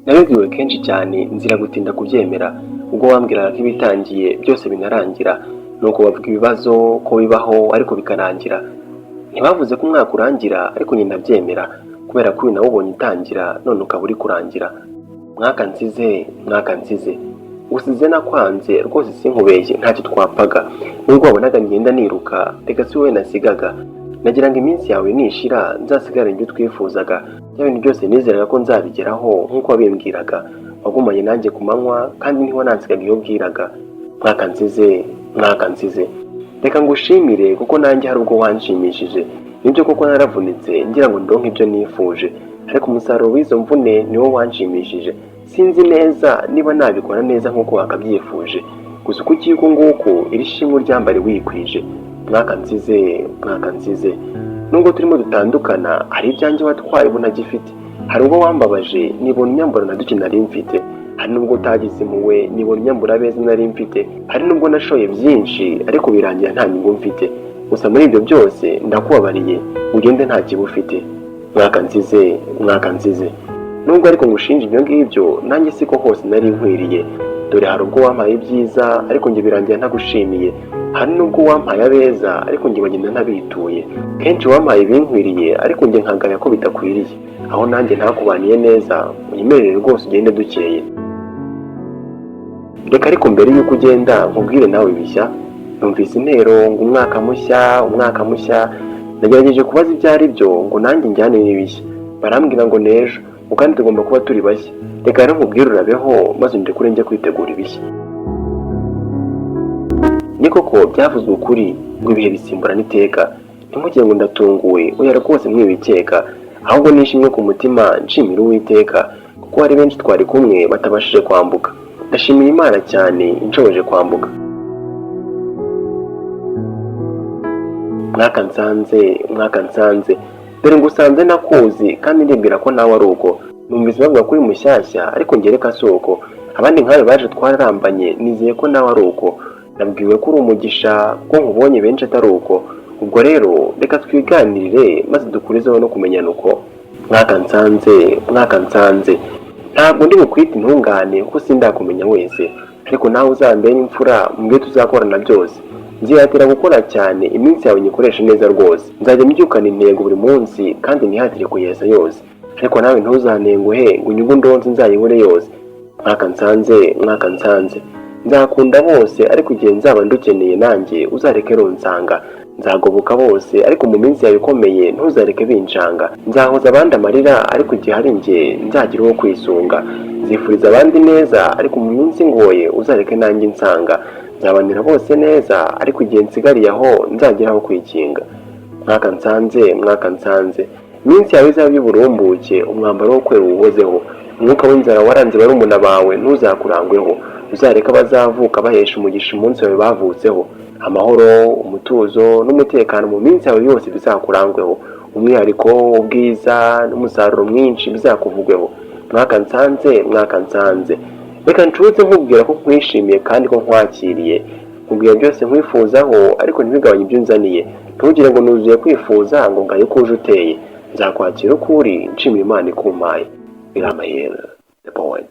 Nabibwiwe kenshi cyane nzira gutinda kubyemera ubwo wambwiraga ko ibitangiye byose binarangira, nuko bavuga ibibazo ko bibaho ariko bikarangira. Ntibavuze ko umwaka urangira ariko njye ndabyemera kubera ko uyu nawubonye utangira none ukaba uri kurangira. Mwaka nsize, mwaka nsize, usize nakwanze rwose sinkubeshye ntacyo twapfaga, nubwo wabonaga ngenda niruka reka si wowe nasigaga. Nagira ngo iminsi yawe nishira nzasigare ibyo twifuzaga, bya bintu byose nizeraga ko nzabigeraho nk'uko wabimbwiraga. Wagumanye nanjye ku manywa kandi niho nansigaga iyo bwiraga. Mwaka nsize, mwaka nsize, reka ngushimire kuko nanjye hari ubwo wanshimishije. Nibyo koko naravunitse ngira ngo ndonke ibyo nifuje, ariko umusaruro w'izo mvune niwo wanshimishije. Sinzi neza niba nabikora neza nk'uko wakabyifuje, gusa uko ugiye uku nguku iri shimwe ryambare wikwije. Mwaka nsize, mwaka nsize, nubwo turimo dutandukana hari ibyanjye watwaye ubu ntagifite. Hari ubwo wambabaje nibona imyambaro na duke nari mfite, hari nubwo utagize impuhwe nibona imyambaro abeza nari mfite, hari nubwo nashoye byinshi ariko birangira nta nyungu mfite. Gusa muri ibyo byose ndakubabariye, ugende nta kiba ufite. Mwaka nsize, mwaka nsize, nubwo ariko ngushinja ibyo ngibyo nanjye siko hose nari nkwiriye. Dore hari ubwo wampaye ibyiza ariko njye birangira ntagushimiye, hari nubwo wampaye abeza ariko njye bagenda ntabituye. Kenshi wampaye ibinkwiriye ariko njye nkagaya ko bidakwiriye, aho nanjye ntakubaniye neza unyemerere rwose ugende dukeye. Reka ariko mbere y'uko ugenda nkubwire nawe bishya. Numvise intero ngo umwaka mushya, umwaka mushya. Nagerageje kubaza ibyo ari byo ngo nanjye njyane n'ibishya, barambwira ngo n'ejo kandi tugomba kuba turi bashya. Reka rero nkubwire urabeho maze ndekure njye kwitegura ibishya. Ni koko byavuzwe ukuri ngo ibihe bisimburana iteka. Ntimugire ngo ndatunguwe, oya rwose mwibikeka, ahubwo nishimye ku mutima nshimira Uwiteka kuko hari benshi twari kumwe batabashije kwambuka. Ndashimira Imana cyane inshoboje kwambuka. Mwaka nsanze, mwaka nsanze, dore ngusanze nakuzi kandi ndibwira ko nawe ari uko. Numvise bavuga ko uri mushyashya ariko njye reka si uko, abandi nkawe baje twararambanye nizeye ko nawe ari uko. Nabwiwe ko uri umugisha ko nkubonye benshi atari uko. Ubwo rero reka twiganirire maze dukurizeho no kumenyana uko. Mwaka nsanze, mwaka nsanze, ntabwo ndi bukwita intungane kuko sindakumenya wese, ariko nawe uzambere imfura mu byo tuzakorana byose. Nzihatira gukora cyane iminsi yawe nyikoresha neza rwose. Nzajya mbyukana intego buri munsi kandi nihatire kuyesa yose, ariko nawe ntuzantenguhe ngo inyungu ndonze nzayibure yose. Mwaka nsanze, mwaka nsanze, nzakunda bose ariko igihe nzaba ndukeneye nanjye uzareke ronsanga. Nzagoboka bose ariko mu minsi yawe ikomeye ntuzareke binshanga. Nzahoza abandi amarira ariko igihe hari njye nzagira uwo kwisunga. Nzifuriza abandi neza ariko mu minsi ngoye uzareke nanjye nsanga. Nzabanira bose neza ariko igihe nsigariye aho nzagira aho kwikinga. Mwaka nsanze, mwaka nsanze, iminsi yawe izaba y'uburumbuke, umwambaro wo kwera uwuhozeho. Umwuka w'inzara waranze barumuna bawe ntuzakurangweho. Uzareka bazavuka bahesha umugisha umunsi wawe bavutseho. Amahoro, umutuzo n'umutekano mu minsi yawe yose bizakurangweho. Umwihariko, ubwiza n'umusaruro mwinshi bizakuvugweho. Mwaka nsanze, mwaka nsanze, reka ncuze nkubwira ko nkwishimiye kandi ko nkwakiriye. Nkubwira byose nkwifuzaho ariko ntibigabanye ibyo unzaniye. Ntugire ngo nuzuye kwifuza ngo ngaye ko uje uteye. Nzakwakira uko uri nshimira Imana ikumpaye. Biramayera, the poet.